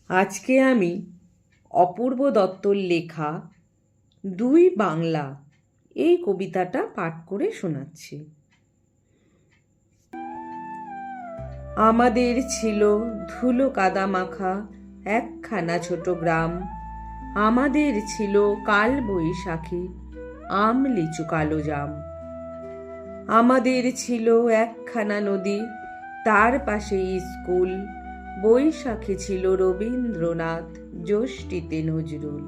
আজকে আমি অপূর্ব দত্তর লেখা দুই বাংলা এই কবিতাটা পাঠ করে শোনাচ্ছি। আমাদের ছিল ধুলো কাদা মাখা একখানা ছোট গ্রাম। আমাদের ছিল কাল বৈশাখী আম লিচু কালো জাম। আমাদের ছিল একখানা নদী, তার পাশে স্কুল। বৈশাখে ছিল রবীন্দ্রনাথ, জ্যৈষ্ঠীতে নজরুল।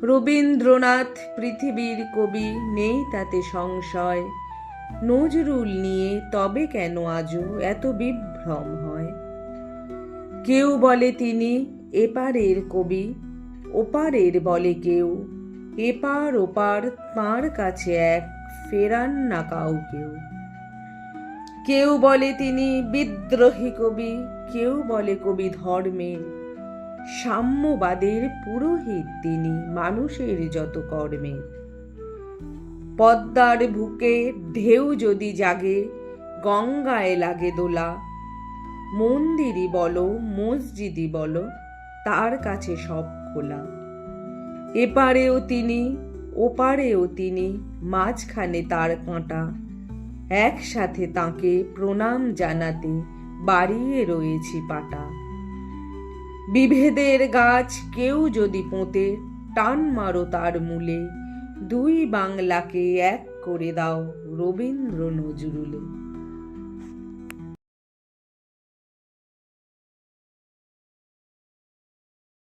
রবীন্দ্রনাথ পৃথিবীর কবি, নেই তাতে সংশয়। নজরুল নিয়ে তবে কেন আজও এত বিভ্রম হয়? কেউ বলে তিনি এপারের কবি, ওপারের বলে কেউ। এপার ওপার তাঁর কাছে এক, ফেরান না কাউকেও। কেউ বলে তিনি বিদ্রোহী কবি, কেউ বলে কবি ধর্মের। সাম্যবাদের পুরোহিত তিনি, মানুষের যত কর্মের। পদ্মার বুকে ঢেউ যদি জাগে, গঙ্গায় লাগে দোলা। মন্দিরই বলো মসজিদই বলো, তার কাছে সব খোলা। এপারেও তিনি ওপারেও তিনি, মাঝখানে তার কাঁটা। একসাথে তাঁকে প্রণাম জানাতে বাড়িয়ে রয়েছি পাটা। বিভেদের গাছ কেউ যদি পোঁতে, টান মারো তার মূলে। দুই বাংলাকে এক করে দাও রবীন্দ্র নজরুলে।